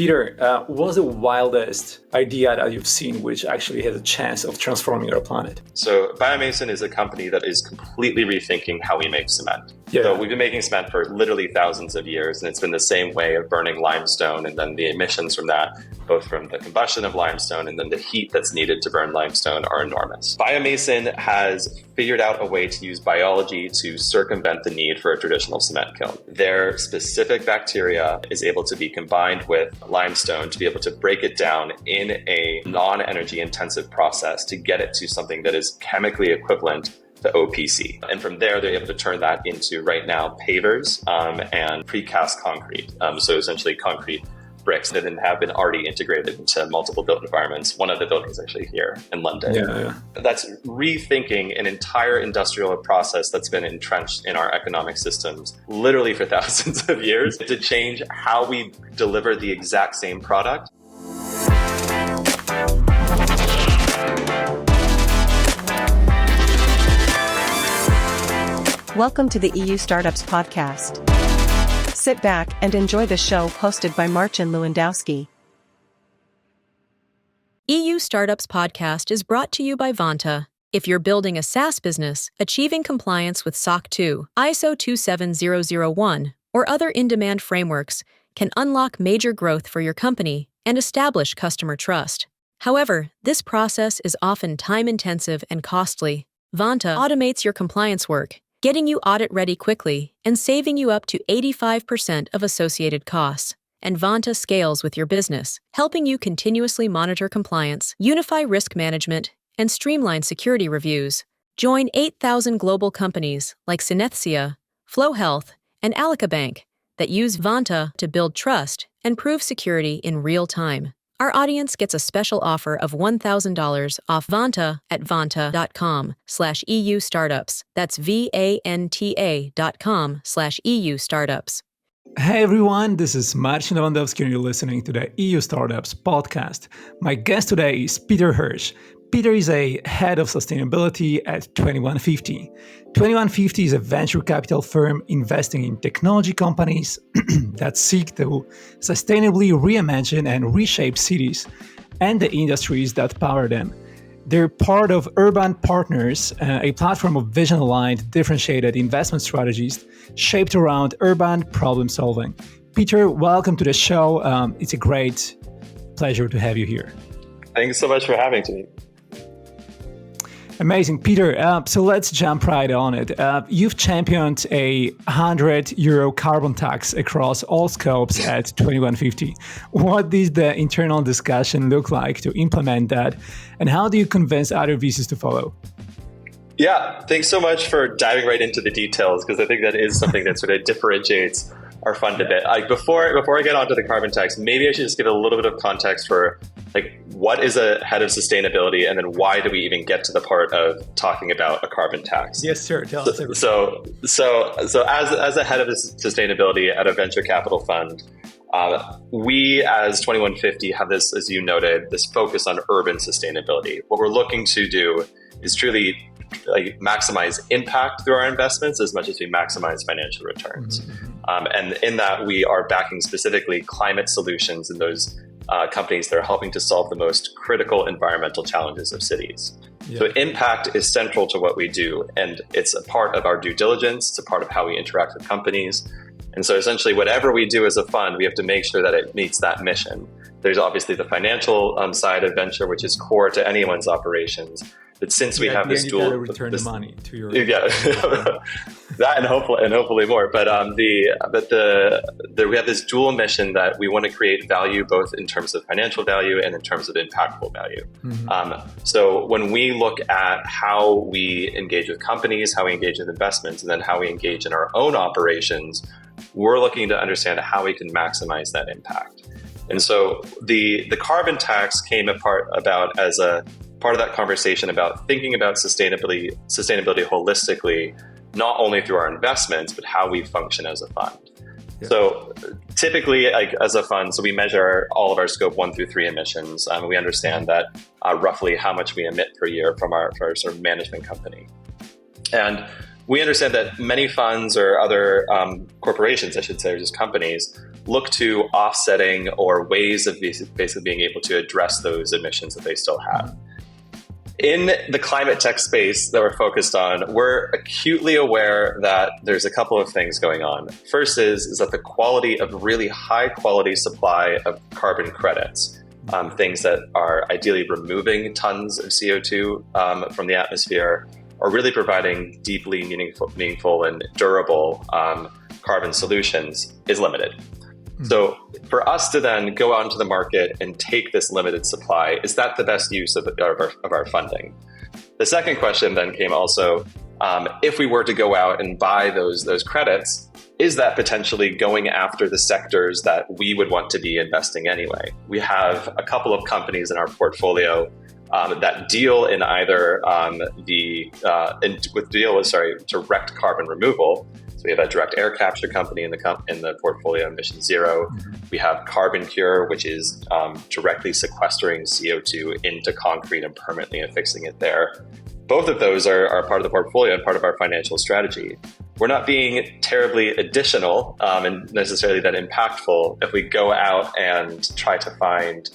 Peter, what's the wildest idea that you've seen which actually has a chance of transforming our planet? So Biomason is a company that is completely rethinking how we make cement. Yeah. So we've been making cement for literally thousands of years, and it's been the same way of burning limestone, and then the emissions from that, both from the combustion of limestone and then the heat that's needed to burn limestone, are enormous. Biomason has figured out a way to use biology to circumvent the need for a traditional cement kiln. Their specific bacteria is able to be combined with limestone to be able to break it down in a non-energy intensive process to get it to something that is chemically equivalent to OPC. And from there, they're able to turn that into, right now, pavers and precast concrete. So essentially concrete bricks that have been already integrated into multiple built environments. One of the buildings actually here in London. Yeah. That's rethinking an entire industrial process that's been entrenched in our economic systems literally for thousands of years to change how we deliver the exact same product. Welcome to the EU Startups Podcast. Sit back and enjoy the show hosted by Marcin Lewandowski. EU Startups Podcast is brought to you by Vanta. If you're building a SaaS business, achieving compliance with SOC 2, ISO 27001, or other in-demand frameworks can unlock major growth for your company and establish customer trust. However, this process is often time-intensive and costly. Vanta automates your compliance work, getting you audit-ready quickly and saving you up to 85% of associated costs. And Vanta scales with your business, helping you continuously monitor compliance, unify risk management, and streamline security reviews. Join 8,000 global companies like Synethsia, Flow Health, and Alica Bank that use Vanta to build trust and prove security in real time. Our audience gets a special offer of $1,000 off Vanta at vanta.com/EU startups. That's VANTA.com/EU startups. Hey everyone, this is Marcin Lewandowski and you're listening to the EU Startups Podcast. My guest today is Peter Hirsch. Peter is a head of sustainability at 2150. 2150 is a venture capital firm investing in technology companies that seek to sustainably reimagine and reshape cities and the industries that power them. They're part of Urban Partners, a platform of vision-aligned, differentiated investment strategies shaped around urban problem solving. Peter, welcome to the show. It's a great pleasure to have you here. Thanks so much for having me. Amazing. Peter, so let's jump right on it. You've championed a €100 carbon tax across all scopes at 2150. What does the internal discussion look like to implement that? And how do you convince other VCs to follow? Yeah, thanks so much for diving right into the details, because I think that is something that sort of differentiates our fund a bit. Before I get onto the carbon tax, maybe I should just give a little bit of context for what is a head of sustainability, and then why do we even get to the part of talking about a carbon tax? Yes, sir. Tell us everything. So as a head of sustainability at a venture capital fund, we as 2150 have this, as you noted, this focus on urban sustainability. What we're looking to do is truly maximize impact through our investments as much as we maximize financial returns. Mm-hmm. And in that, we are backing specifically climate solutions in those companies that are helping to solve the most critical environmental challenges of cities. Yeah. So impact is central to what we do, and it's a part of our due diligence. It's a part of how we interact with companies. And so essentially, whatever we do as a fund, we have to make sure that it meets that mission. There's obviously the financial side of venture, which is core to anyone's operations. But since we have this dual, return the money to your that and hopefully more. But we have this dual mission that we want to create value both in terms of financial value and in terms of impactful value. Mm-hmm. So when we look at how we engage with companies, how we engage with investments, and then how we engage in our own operations, we're looking to understand how we can maximize that impact. And so the carbon tax came about as a part of that conversation about thinking about sustainability holistically, not only through our investments, but how we function as a fund. Yeah. So typically, as a fund, so we measure all of our scope 1 through 3 emissions. We understand that roughly how much we emit per year from our sort of management company. And we understand that many funds or other corporations, I should say, or just companies, look to offsetting or ways of basically being able to address those emissions that they still have. In the climate tech space that we're focused on, we're acutely aware that there's a couple of things going on. First is that the quality of really high quality supply of carbon credits, things that are ideally removing tons of CO2 from the atmosphere, or really providing deeply meaningful and durable carbon solutions, is limited. So for us to then go out into the market and take this limited supply, is that the best use of our funding? The second question then came also, if we were to go out and buy those credits, is that potentially going after the sectors that we would want to be investing anyway? We have a couple of companies in our portfolio that deal in either direct carbon removal. So we have a direct air capture company in the portfolio, Emission Zero. We have Carbon Cure, which is directly sequestering CO2 into concrete and permanently affixing it there. Both of those are part of the portfolio and part of our financial strategy. We're not being terribly additional and necessarily that impactful if we go out and try to find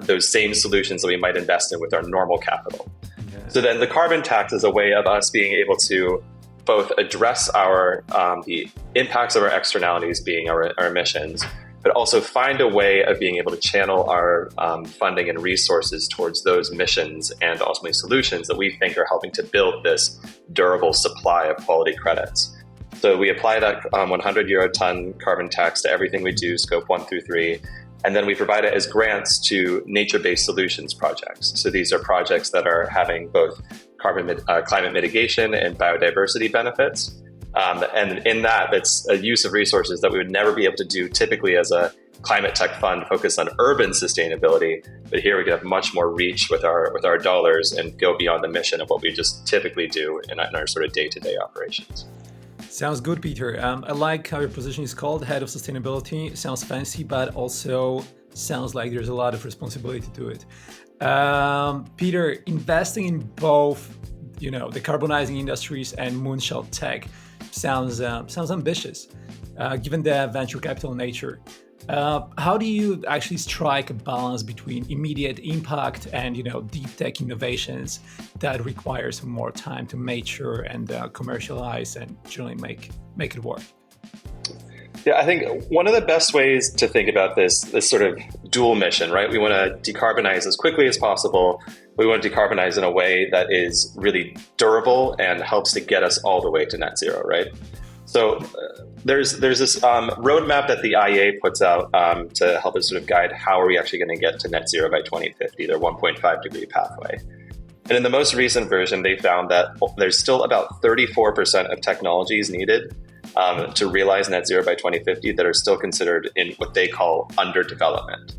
those same solutions that we might invest in with our normal capital. Yeah. So then the carbon tax is a way of us being able to both address the impacts of our externalities, being our emissions, but also find a way of being able to channel our funding and resources towards those missions and ultimately solutions that we think are helping to build this durable supply of quality credits. So we apply that €100 ton carbon tax to everything we do, scope 1 through 3, and then we provide it as grants to nature-based solutions projects. So these are projects that are having both climate mitigation and biodiversity benefits. And in that, it's a use of resources that we would never be able to do typically as a climate tech fund focused on urban sustainability. But here we can have much more reach with our dollars and go beyond the mission of what we just typically do in our sort of day-to-day operations. Sounds good, Peter. I like how your position is called Head of Sustainability. Sounds fancy, but also sounds like there's a lot of responsibility to it. Peter, investing in both, the decarbonizing industries and moonshot tech sounds ambitious, given the venture capital nature. How do you actually strike a balance between immediate impact and deep tech innovations that require some more time to mature and commercialize and generally make it work? Yeah, I think one of the best ways to think about this sort of dual mission, right? We want to decarbonize as quickly as possible. We want to decarbonize in a way that is really durable and helps to get us all the way to net zero, right? So there's this roadmap that the IEA puts out to help us sort of guide how are we actually going to get to net zero by 2050, their 1.5 degree pathway. And in the most recent version, they found that there's still about 34% of technologies needed to realize net zero by 2050 that are still considered in what they call under development.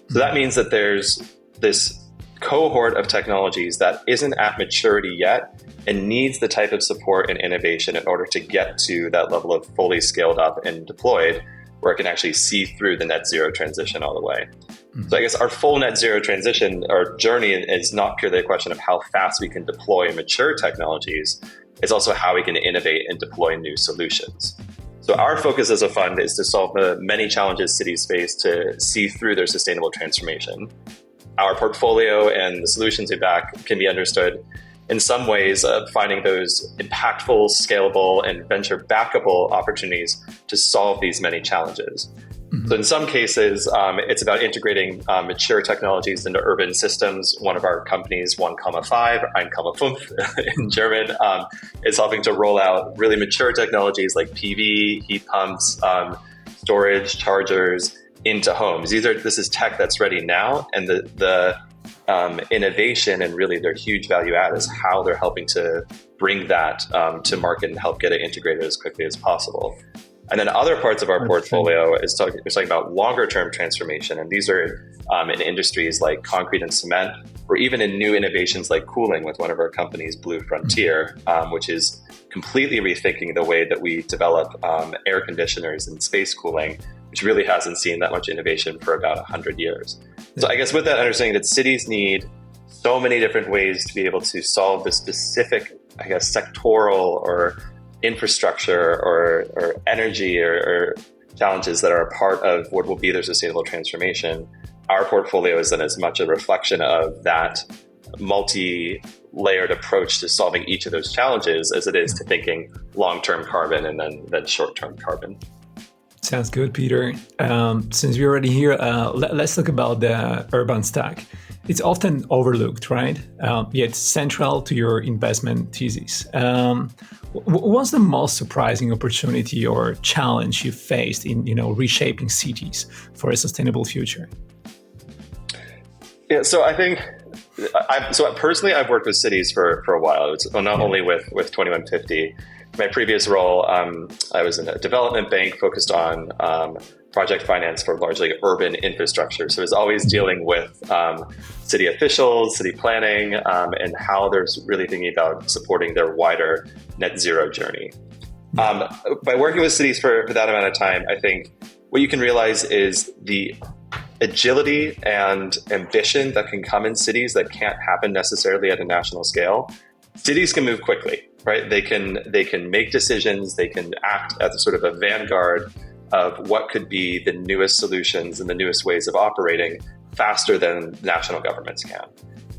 So that means that there's this cohort of technologies that isn't at maturity yet and needs the type of support and innovation in order to get to that level of fully scaled up and deployed where it can actually see through the net zero transition all the way. So I guess our full net zero transition, our journey is not purely a question of how fast we can deploy mature technologies. It's also how we can innovate and deploy new solutions. So our focus as a fund is to solve the many challenges cities face to see through their sustainable transformation. Our portfolio and the solutions we back can be understood in some ways of finding those impactful, scalable, and venture-backable opportunities to solve these many challenges. So in some cases, it's about integrating mature technologies into urban systems. One of our companies, 1,5, 1,5 in German, is helping to roll out really mature technologies like PV, heat pumps, storage, chargers into homes. This is tech that's ready now, and the innovation and really their huge value add is how they're helping to bring that to market and help get it integrated as quickly as possible. And then other parts of our portfolio is talking about longer term transformation. And these are in industries like concrete and cement, or even in new innovations like cooling with one of our companies, Blue Frontier, which is completely rethinking the way that we develop air conditioners and space cooling, which really hasn't seen that much innovation for about 100 years. So I guess with that understanding that cities need so many different ways to be able to solve the specific, I guess, sectoral or infrastructure or energy or challenges that are a part of what will be their sustainable transformation, our portfolio is then as much a reflection of that multi-layered approach to solving each of those challenges as it is to thinking long-term carbon and then short-term carbon. Sounds good, Peter. Since we're already here, let's talk about the urban stack. It's often overlooked, right? Yet central to your investment thesis. What's the most surprising opportunity or challenge you faced in, reshaping cities for a sustainable future? Yeah, so I think, personally, I've worked with cities for a while. It's not only with 2150. My previous role, I was in a development bank focused on project finance for largely urban infrastructure. So it's always dealing with city officials, city planning, and how they're really thinking about supporting their wider net zero journey. By working with cities for that amount of time, I think what you can realize is the agility and ambition that can come in cities that can't happen necessarily at a national scale. Cities can move quickly, right? They can make decisions, they can act as sort of a vanguard of what could be the newest solutions and the newest ways of operating faster than national governments can.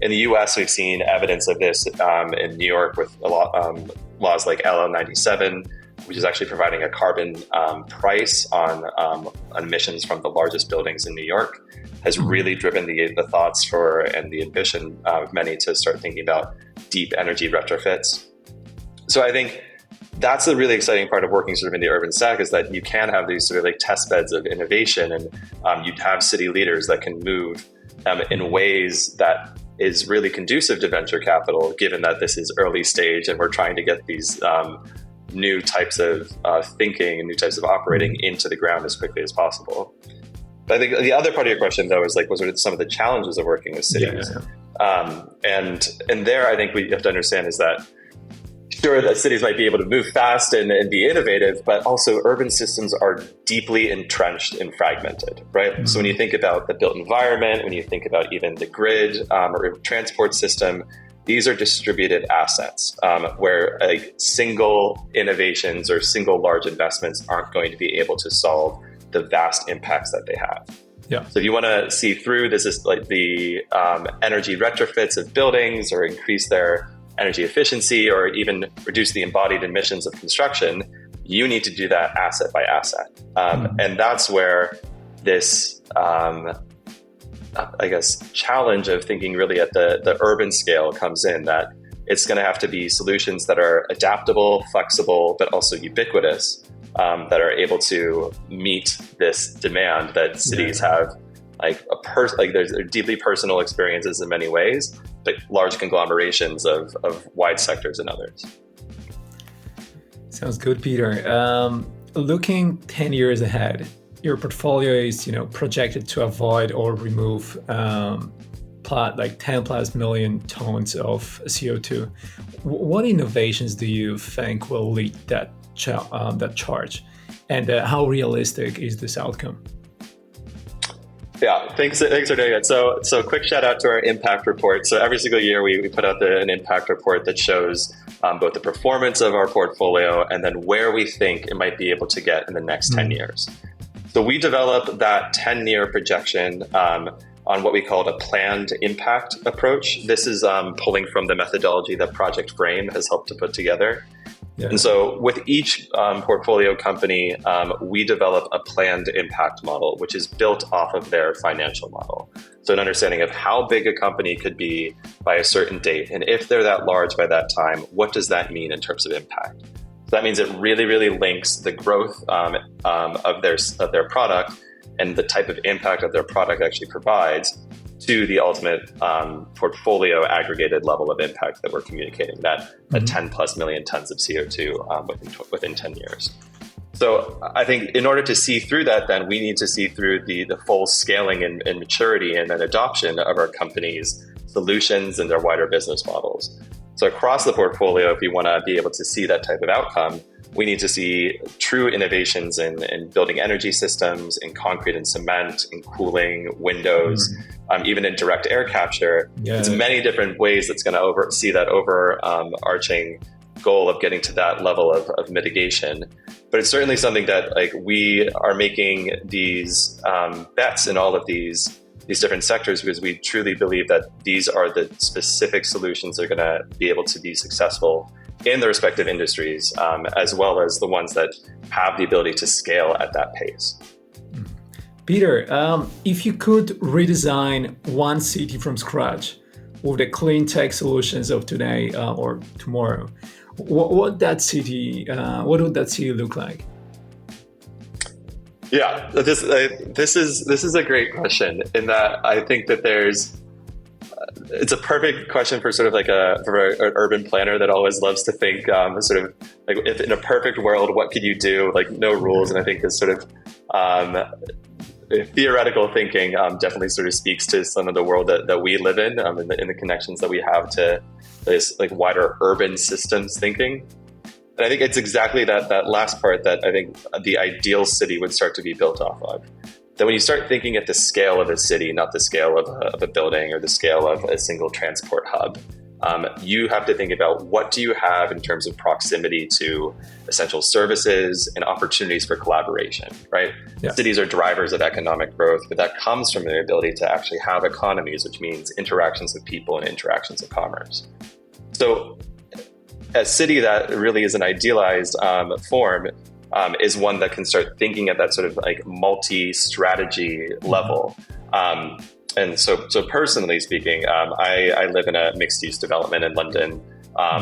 In the US, we've seen evidence of this in New York with a lot, laws like LL97, which is actually providing a carbon price on emissions from the largest buildings in New York, has really driven the thoughts and the ambition of many to start thinking about deep energy retrofits. So I think that's a really exciting part of working sort of in the urban stack, is that you can have these sort of like test beds of innovation, and you'd have city leaders that can move in ways that is really conducive to venture capital, given that this is early stage and we're trying to get these new types of thinking and new types of operating into the ground as quickly as possible. But I think the other part of your question, though, is like, what are some of the challenges of working with cities? And there, I think we have to understand is that, sure, that cities might be able to move fast and be innovative, but also urban systems are deeply entrenched and fragmented, right? Mm-hmm. So when you think about the built environment, when you think about even the grid or transport system, these are distributed assets where single innovations or single large investments aren't going to be able to solve the vast impacts that they have. Yeah. So if you want to see through this is like the energy retrofits of buildings or increase their energy efficiency or even reduce the embodied emissions of construction, you need to do that asset by asset. And that's where this, challenge of thinking really at the urban scale comes in, that it's going to have to be solutions that are adaptable, flexible, but also ubiquitous, that are able to meet this demand that cities have, there's deeply personal experiences in many ways, but large conglomerations of wide sectors in others. Sounds good, Peter. Looking 10 years ahead, your portfolio is, projected to avoid or remove 10 plus million tons of CO2. What innovations do you think will lead that charge? And how realistic is this outcome? Yeah, thanks for doing it. So quick shout out to our impact report. So every single year we put out an impact report that shows both the performance of our portfolio and then where we think it might be able to get in the next 10 years. So we developed that 10-year projection on what we called a planned impact approach. This is pulling from the methodology that Project Frame has helped to put together. Yeah. And so with each portfolio company, we develop a planned impact model, which is built off of their financial model. So an understanding of how big a company could be by a certain date. And if they're that large by that time, what does that mean in terms of impact? So that means it really, really links the growth of their product and the type of impact that their product actually provides to the ultimate portfolio aggregated level of impact that we're communicating, that 10 plus million tons of CO2 within 10 years. So I think in order to see through that, then we need to see through the full scaling and maturity and then adoption of our company's solutions and their wider business models. So across the portfolio, if we want to be able to see that type of outcome, we need to see true innovations in building energy systems, in concrete and cement, in cooling, windows, even in direct air capture. Yeah. There's many different ways that's going to see that overarching goal of getting to that level of mitigation. but it's certainly something that like we are making these bets in all of these different sectors because we truly believe that these are the specific solutions that are going to be able to be successful in the respective industries, as well as the ones that have the ability to scale at that pace. Peter, if you could redesign one city from scratch with the clean tech solutions of today or tomorrow, what would that city look like? Yeah, this is a great question in that I think that it's a perfect question for sort of like for an urban planner that always loves to think sort of like if in a perfect world, what could you do? Like no rules. And I think this sort of theoretical thinking definitely sort of speaks to some of the world that we live in in the connections that we have to this like wider urban systems thinking. And I think it's exactly that last part that I think the ideal city would start to be built off of. That when you start thinking at the scale of a city, not the scale of a building or the scale of a single transport hub, you have to think about what do you have in terms of proximity to essential services and opportunities for collaboration, right? Yeah. Cities are drivers of economic growth, but that comes from the ability to actually have economies, which means interactions with people and interactions of commerce. So a city that really is an idealized form is one that can start thinking at that sort of like multi-strategy level. And so personally speaking, I live in a mixed-use development in London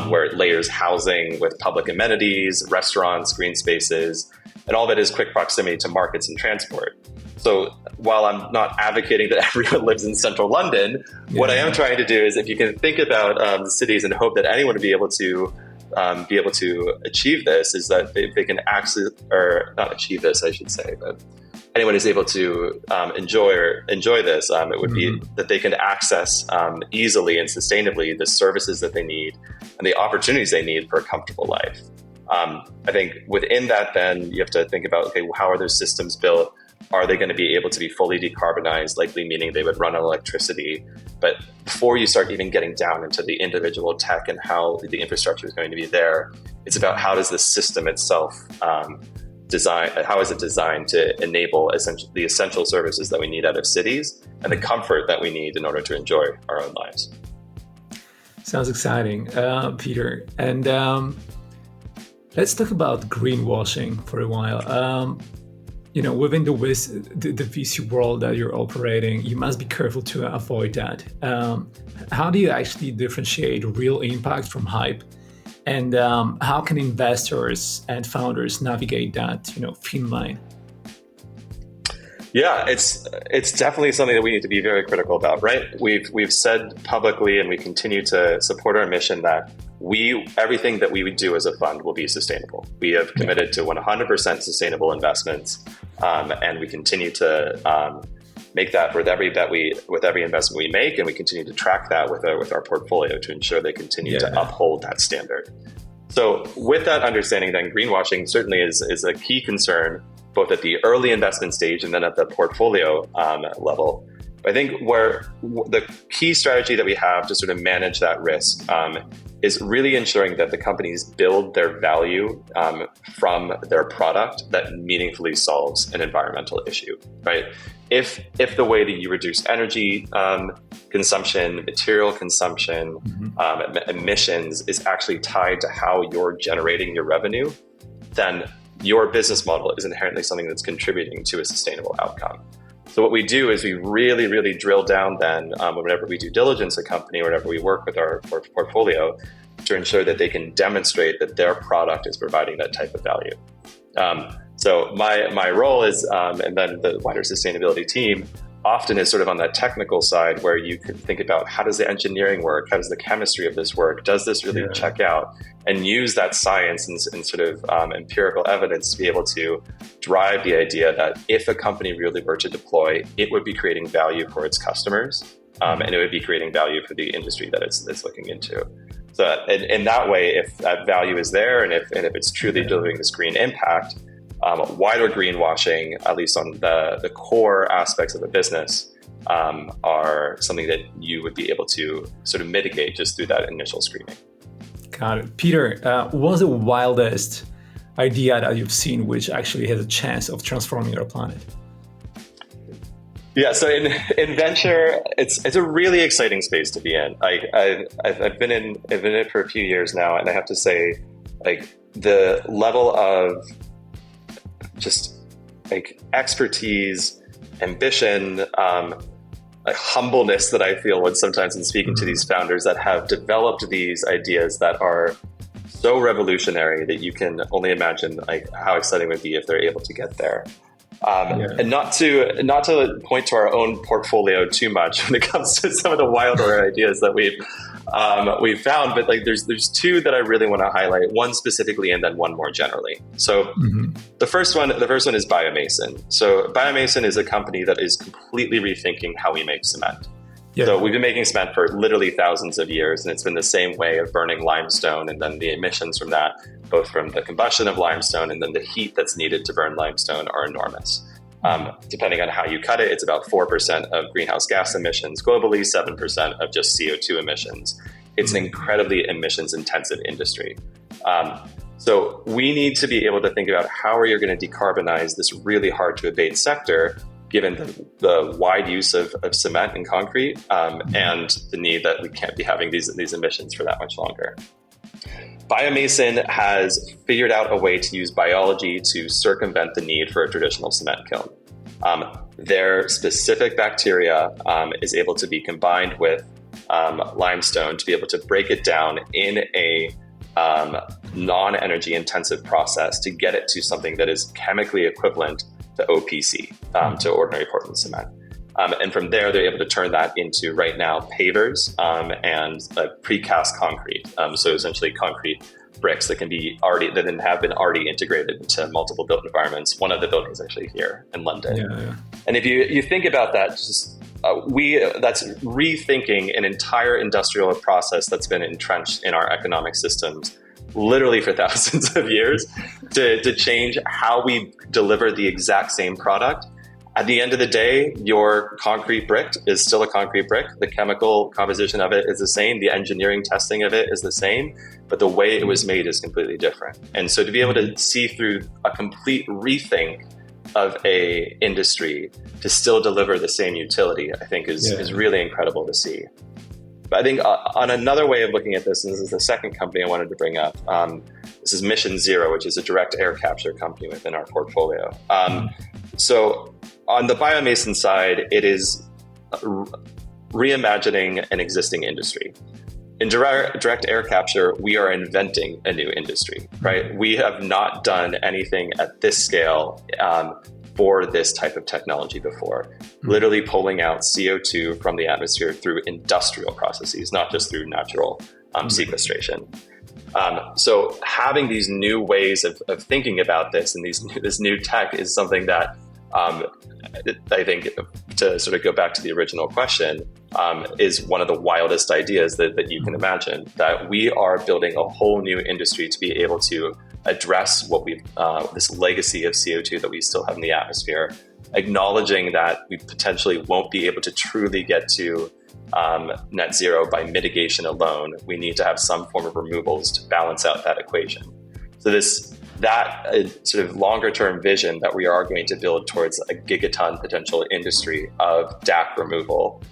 where it layers housing with public amenities, restaurants, green spaces, and all of it is quick proximity to markets and transport. So while I'm not advocating that everyone lives in central London, what I am trying to do is if you can think about the cities and hope that anyone would be able to achieve this, is that they can access, or not achieve this, I should say, but anyone is able to enjoy this, it would be that they can access easily and sustainably the services that they need and the opportunities they need for a comfortable life. I think within that, then you have to think about, okay, how are those systems built? Are they going to be able to be fully decarbonized, likely meaning they would run on electricity? But before you start even getting down into the individual tech and how the infrastructure is going to be there, it's about how does the system itself how is it designed to enable the essential services that we need out of cities and the comfort that we need in order to enjoy our own lives. Sounds exciting, Peter. And let's talk about greenwashing for a while. Within the VC world that you're operating, you must be careful to avoid that. How do you actually differentiate real impact from hype? And how can investors and founders navigate that, thin line? Yeah, it's definitely something that we need to be very critical about, right? We've said publicly, and we continue to support our mission that everything that we would do as a fund will be sustainable. We have committed to 100% sustainable investments, and we continue to make that with every investment we make, and we continue to track that with our portfolio to ensure they continue to uphold that standard. So, with that understanding, then greenwashing certainly is a key concern, both at the early investment stage and then at the portfolio level. I think where the key strategy that we have to sort of manage that risk is really ensuring that the companies build their value from their product that meaningfully solves an environmental issue, right? If the way that you reduce energy consumption, material consumption, emissions is actually tied to how you're generating your revenue, then your business model is inherently something that's contributing to a sustainable outcome. So what we do is we really, really drill down then whenever we do diligence a company, whenever we work with our portfolio to ensure that they can demonstrate that their product is providing that type of value. So my role is, and then the wider sustainability team, often is sort of on that technical side where you can think about how does the engineering work? How does the chemistry of this work? Does this really check out? And use that science and sort of empirical evidence to be able to drive the idea that if a company really were to deploy, it would be creating value for its customers, and it would be creating value for the industry that it's looking into. So in that way, if that value is there and if it's truly delivering this green impact, wider greenwashing, at least on the core aspects of the business, are something that you would be able to sort of mitigate just through that initial screening. Got it. Peter, what was the wildest idea that you've seen which actually has a chance of transforming our planet? Yeah, so in venture, it's a really exciting space to be in. I've been in it for a few years now, and I have to say, like, the level of just like expertise, ambition, like humbleness that I feel when sometimes in speaking to these founders that have developed these ideas that are so revolutionary that you can only imagine like how exciting it would be if they're able to get there. And not to point to our own portfolio too much when it comes to some of the wilder ideas that we've found, but like there's two that I really want to highlight, one specifically and then one more generally. So the first one is Biomason. So Biomason is a company that is completely rethinking how we make cement. Yeah. So we've been making cement for literally thousands of years, and it's been the same way of burning limestone, and then the emissions from that, both from the combustion of limestone and then the heat that's needed to burn limestone, are enormous. Depending on how you cut it, it's about 4% of greenhouse gas emissions globally, 7% of just CO2 emissions. It's an incredibly emissions-intensive industry. So we need to be able to think about how are you going to decarbonize this really hard-to-abate sector, given the wide use of cement and concrete, and the need that we can't be having these emissions for that much longer. Biomason has figured out a way to use biology to circumvent the need for a traditional cement kiln. Their specific bacteria is able to be combined with limestone to be able to break it down in a non-energy intensive process to get it to something that is chemically equivalent to OPC, to ordinary Portland cement. And from there, they're able to turn that into, right now, pavers and precast concrete. So essentially concrete bricks that have been already integrated into multiple built environments. One of the buildings actually here in London. Yeah. And if you think about that, just that's rethinking an entire industrial process that's been entrenched in our economic systems literally for thousands of years to change how we deliver the exact same product. At the end of the day, your concrete brick is still a concrete brick. The chemical composition of it is the same. The engineering testing of it is the same, but the way it was made is completely different. And so to be able to see through a complete rethink of a industry to still deliver the same utility, I think is really incredible to see. But I think on another way of looking at this, and this is the second company I wanted to bring up, this is Mission Zero, which is a direct air capture company within our portfolio. So on the Biomason side, it is reimagining an existing industry. In direct air capture, we are inventing a new industry, right? We have not done anything at this scale for this type of technology before, literally pulling out CO2 from the atmosphere through industrial processes, not just through natural sequestration. So having these new ways of thinking about this and this new tech is something that I think, to sort of go back to the original question, is one of the wildest ideas that you can imagine, that we are building a whole new industry to be able to address what this legacy of CO2 that we still have in the atmosphere, acknowledging that we potentially won't be able to truly get to net zero by mitigation alone. We need to have some form of removals to balance out that equation. So that sort of longer term vision that we are going to build towards a gigaton potential industry of DAC removal,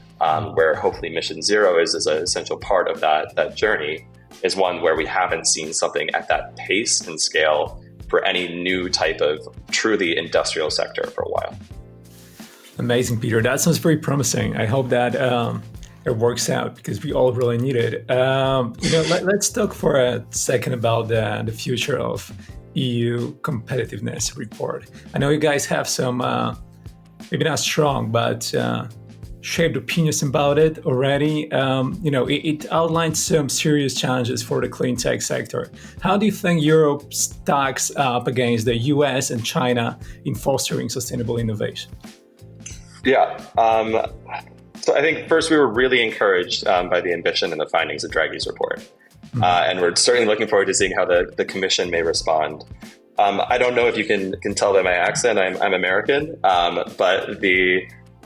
where hopefully Mission Zero is an essential part of that journey, is one where we haven't seen something at that pace and scale for any new type of truly industrial sector for a while. Amazing, Peter. That sounds very promising. I hope that it works out because we all really need it. Let's talk for a second about the future of EU competitiveness report. I know you guys have some, maybe not strong, but shaped opinions about it already. It outlines some serious challenges for the clean tech sector. How do you think Europe stacks up against the US and China in fostering sustainable innovation? Yeah. So I think first we were really encouraged by the ambition and the findings of Draghi's report. And we're certainly looking forward to seeing how the Commission may respond. I don't know if you can tell by my accent, I'm American, but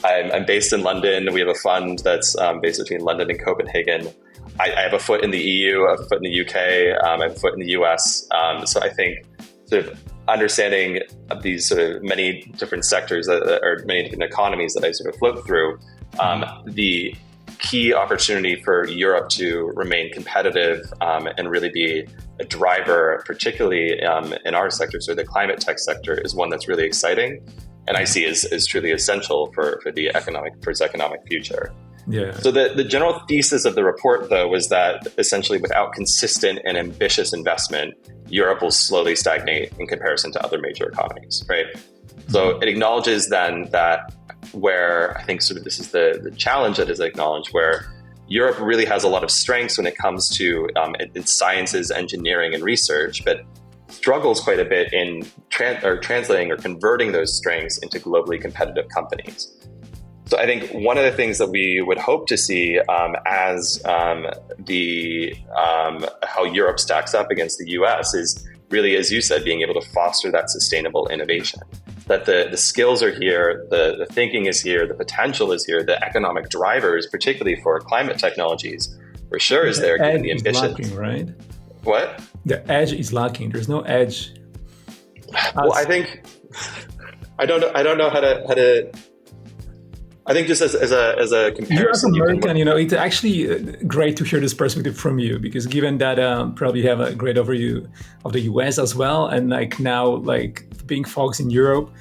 I'm based in London. We have a fund that's based between London and Copenhagen. I have a foot in the EU, I have a foot in the UK, I have a foot in the US. So I think sort of understanding of these sort of many different sectors or many different economies that I sort of float through, the key opportunity for Europe to remain competitive and really be a driver, particularly in our sector, so the climate tech sector, is one that's really exciting, and I see is truly essential for its economic future. Yeah. So the general thesis of the report, though, was that essentially without consistent and ambitious investment, Europe will slowly stagnate in comparison to other major economies, right? So it acknowledges then that where I think sort of this is the challenge that is acknowledged, where Europe really has a lot of strengths when it comes to its sciences, engineering, and research, but struggles quite a bit in translating or converting those strengths into globally competitive companies. So I think one of the things that we would hope to see as how Europe stacks up against the US is really, as you said, being able to foster that sustainable innovation. That the skills are here, the thinking is here, the potential is here, the economic drivers, particularly for climate technologies, for sure is there, given the ambition. Lacking, right? What? The edge is lacking. There's no edge. Well, I think I don't know how to. I think just as a comparison, you're as American, it's actually great to hear this perspective from you, because given that probably you have a great overview of the US as well, and now being focused in Europe.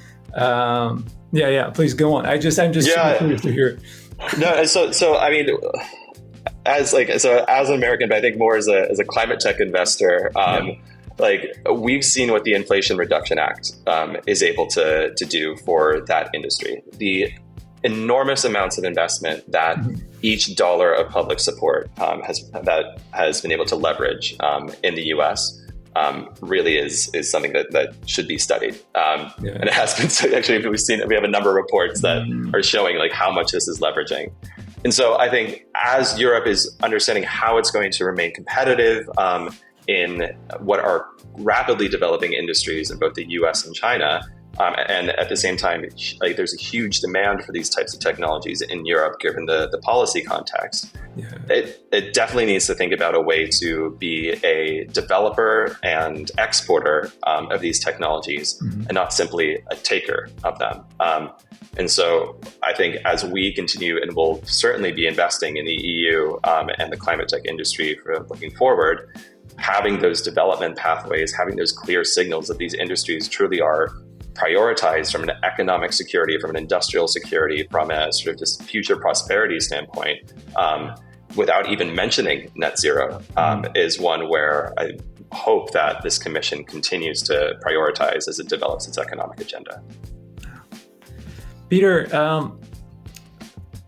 Please go on. I'm just super curious to hear. No, so I mean, as an American, but I think more as a climate tech investor, we've seen what the Inflation Reduction Act is able to do for that industry. The enormous amounts of investment that each dollar of public support has been able to leverage in the US really is something that should be studied. And it has been actually, we have a number of reports that are showing how much this is leveraging. And so I think as Europe is understanding how it's going to remain competitive in what are rapidly developing industries in both the US and China, and at the same time, there's a huge demand for these types of technologies in Europe, given the policy context. Yeah. It definitely needs to think about a way to be a developer and exporter of these technologies, and not simply a taker of them. And so I think as we continue, and we'll certainly be investing in the EU and the climate tech industry for looking forward, having those development pathways, having those clear signals that these industries truly are prioritized from an economic security, from an industrial security, from a sort of just future prosperity standpoint, without even mentioning net zero, is one where I hope that this commission continues to prioritize as it develops its economic agenda. Peter,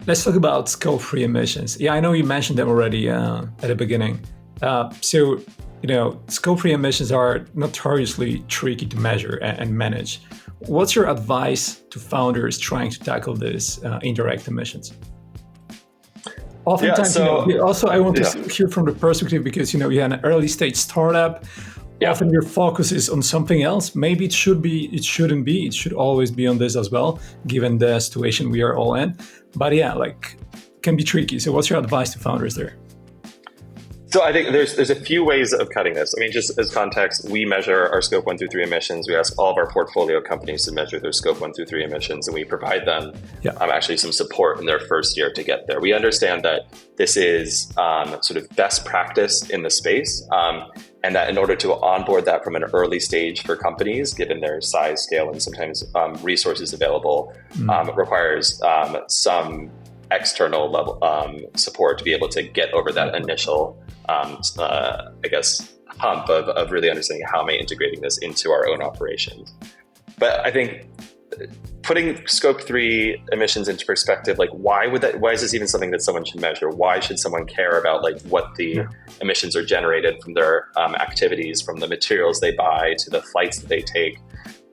let's talk about scope 3 emissions. Yeah, I know you mentioned them already at the beginning. So scope 3 emissions are notoriously tricky to measure and manage. What's your advice to founders trying to tackle these indirect emissions? Oftentimes, also I want to hear from the perspective, because you're an early stage startup. Yeah. Often your focus is on something else. Maybe it should be, it shouldn't be. It should always be on this as well, given the situation we are all in. But can be tricky. So what's your advice to founders there? So I think there's a few ways of cutting this. I mean, just as context, we measure our scope 1 through 3 emissions. We ask all of our portfolio companies to measure their scope 1 through 3 emissions, and we provide them actually some support in their first year to get there. We understand that this is sort of best practice in the space, and that in order to onboard that from an early stage for companies, given their size, scale, and sometimes resources available, requires some external level support to be able to get over that initial hump of really understanding how am I integrating this into our own operations. But I think putting scope 3 emissions into perspective, why is this even something that someone should measure? Why should someone care about what the emissions are generated from their activities, from the materials they buy to the flights that they take?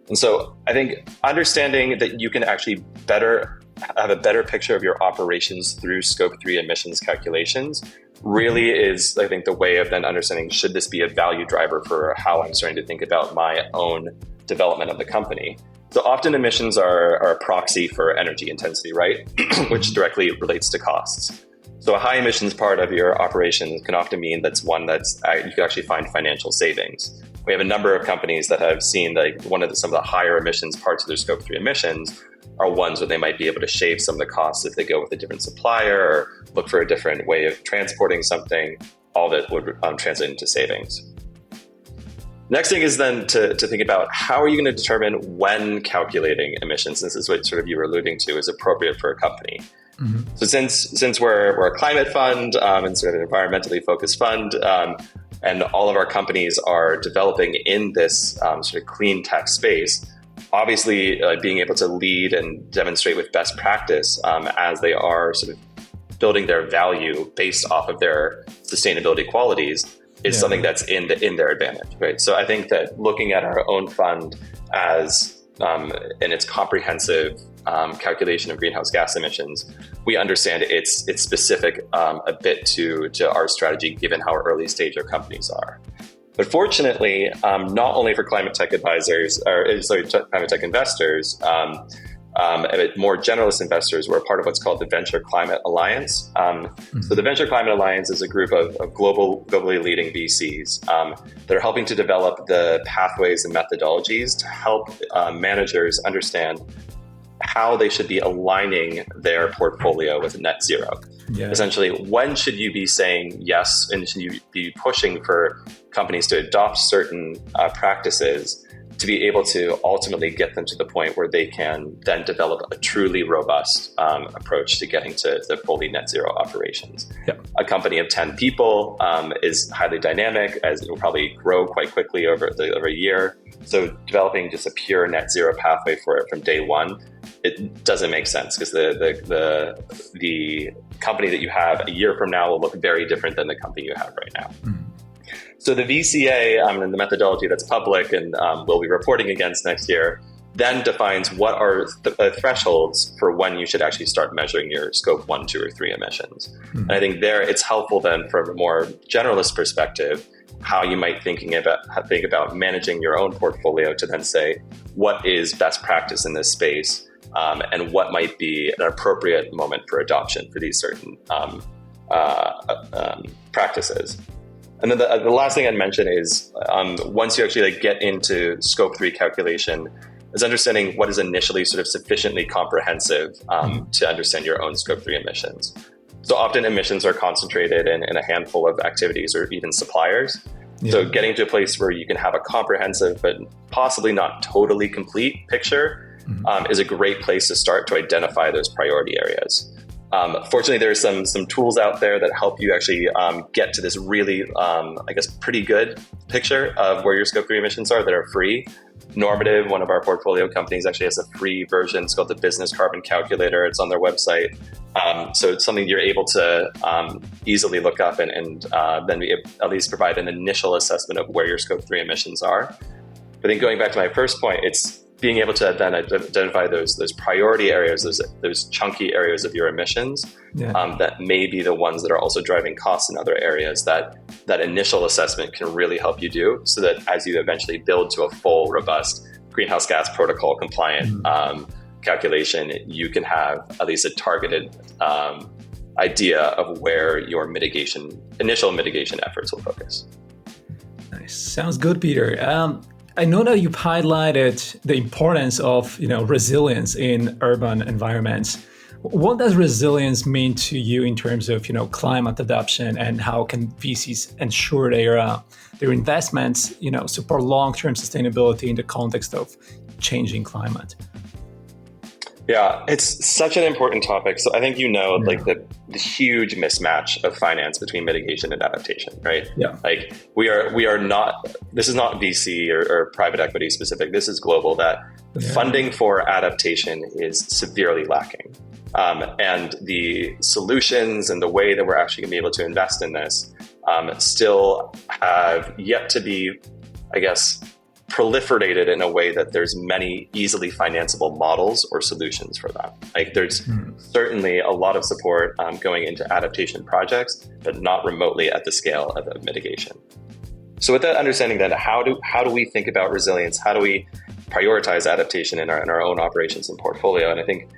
And so I think understanding that you can actually have a better picture of your operations through scope 3 emissions calculations really is, I think, the way of then understanding, should this be a value driver for how I'm starting to think about my own development of the company? So often emissions are a proxy for energy intensity, right? Which directly relates to costs. So a high emissions part of your operation can often mean that's one that's you can actually find financial savings. We have a number of companies that have seen like some of the higher emissions parts of their scope 3 emissions are ones where they might be able to shave some of the costs if they go with a different supplier or look for a different way of transporting something. All that would translate into savings. Next thing is then to think about how are you going to determine when calculating emissions. This is what sort of you were alluding to is appropriate for a company. Mm-hmm. So since we're a climate fund and sort of an environmentally focused fund, and all of our companies are developing in this sort of clean tech space, obviously being able to lead and demonstrate with best practice as they are sort of building their value based off of their sustainability qualities is something that's in their advantage, right? So I think that looking at our own fund as in its comprehensive calculation of greenhouse gas emissions, we understand it's specific a bit to our strategy given how early stage our companies are. But fortunately, not only for climate tech advisors, climate tech investors, but more generalist investors, we're a part of what's called the Venture Climate Alliance. So the Venture Climate Alliance is a group of globally leading VCs that are helping to develop the pathways and methodologies to help managers understand how they should be aligning their portfolio with net zero. Yeah. Essentially, when should you be saying yes and should you be pushing for companies to adopt certain practices to be able to ultimately get them to the point where they can then develop a truly robust approach to getting to the fully net zero operations. Yep. A company of 10 people is highly dynamic, as it will probably grow quite quickly over a year. So developing just a pure net zero pathway for it from day one, it doesn't make sense because the company that you have a year from now will look very different than the company you have right now. Mm. So the VCA and the methodology that's public and we'll be reporting against next year then defines what are the thresholds for when you should actually start measuring your scope 1, 2, or 3 emissions. Mm-hmm. And I think there it's helpful then from a more generalist perspective how you might think about managing your own portfolio to then say what is best practice in this space and what might be an appropriate moment for adoption for these certain practices. And then the last thing I'd mention is once you actually get into scope 3 calculation is understanding what is initially sort of sufficiently comprehensive to understand your own scope 3 emissions. So often emissions are concentrated in a handful of activities or even suppliers. Yeah. So getting to a place where you can have a comprehensive but possibly not totally complete picture is a great place to start to identify those priority areas. Fortunately, there's some tools out there that help you actually get to this really, pretty good picture of where your scope 3 emissions are that are free. Normative, one of our portfolio companies, actually has a free version. It's called the Business Carbon Calculator. It's on their website. So it's something you're able to easily look up and then at least provide an initial assessment of where your scope 3 emissions are. But then going back to my first point, it's being able to then identify those priority areas, those chunky areas of your emissions that may be the ones that are also driving costs in other areas that initial assessment can really help you do so that as you eventually build to a full, robust greenhouse gas protocol compliant calculation, you can have at least a targeted idea of where your initial mitigation efforts will focus. Nice. Sounds good, Peter. I know that you've highlighted the importance of resilience in urban environments. What does resilience mean to you in terms of climate adaptation, and how can VCs ensure their investments support long-term sustainability in the context of changing climate? Yeah, it's such an important topic. So I think the huge mismatch of finance between mitigation and adaptation, right? Yeah. Like we are not, this is not VC or private equity specific. This is global, that funding for adaptation is severely lacking. And the solutions and the way that we're actually gonna be able to invest in this still have yet to be, proliferated in a way that there's many easily financeable models or solutions for that. Like there's certainly a lot of support going into adaptation projects, but not remotely at the scale of mitigation. So with that understanding, then how do we think about resilience? How do we prioritize adaptation in our own operations and portfolio? And I think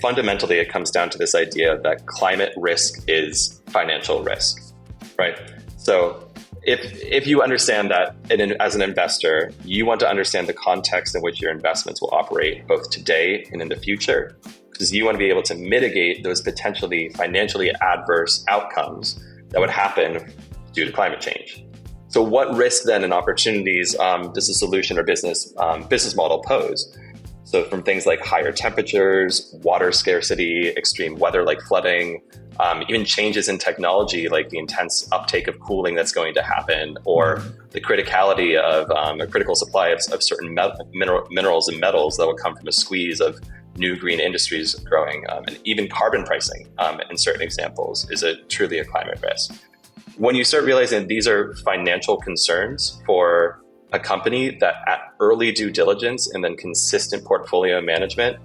fundamentally, it comes down to this idea that climate risk is financial risk, right? So if you understand that as an investor, you want to understand the context in which your investments will operate both today and in the future, because you want to be able to mitigate those potentially financially adverse outcomes that would happen due to climate change. So what risks then and opportunities does a solution or business model pose? So from things like higher temperatures, water scarcity, extreme weather like flooding, even changes in technology like the intense uptake of cooling that's going to happen, or the criticality of a critical supply of certain minerals and metals that will come from a squeeze of new green industries growing, and even carbon pricing in certain examples is truly a climate risk. When you start realizing these are financial concerns for a company, that at early due diligence and then consistent portfolio management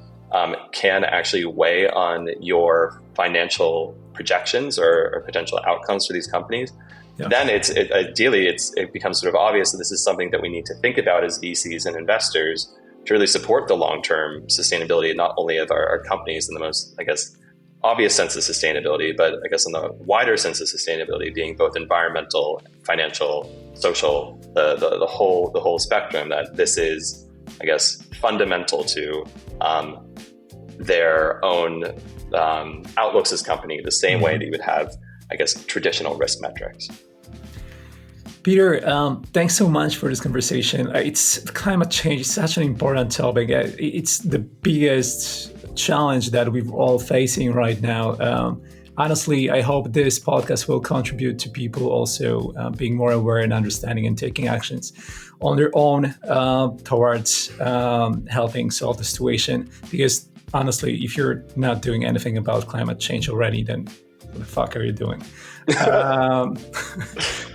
can actually weigh on your financial projections or potential outcomes for these companies, then ideally it becomes sort of obvious that this is something that we need to think about as VCs and investors to really support the long-term sustainability, not only of our companies in the most, I guess, obvious sense of sustainability, but I guess in the wider sense of sustainability being both environmental, financial, social, the whole spectrum, that this is, I guess, fundamental to their own outlooks as company, the same way that you would have, I guess, traditional risk metrics. Peter, thanks so much for this conversation. Climate change is such an important topic. It's the biggest challenge that we're all facing right now. Honestly, I hope this podcast will contribute to people also being more aware and understanding and taking actions on their own towards helping solve the situation. Because honestly, if you're not doing anything about climate change already, then what the fuck are you doing?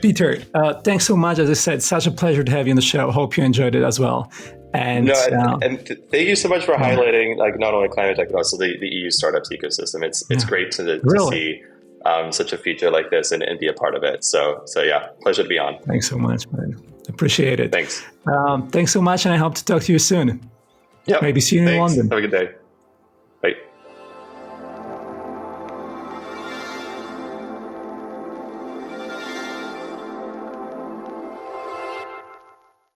Peter, thanks so much. As I said, such a pleasure to have you on the show. Hope you enjoyed it as well. And thank you so much for highlighting not only climate tech, but also the EU startups ecosystem. It's great to see such a feature like this and be a part of it. So yeah, pleasure to be on. Thanks so much, man. Appreciate it. Thanks. Thanks so much, and I hope to talk to you soon. Yeah. Maybe see you in London. Have a good day.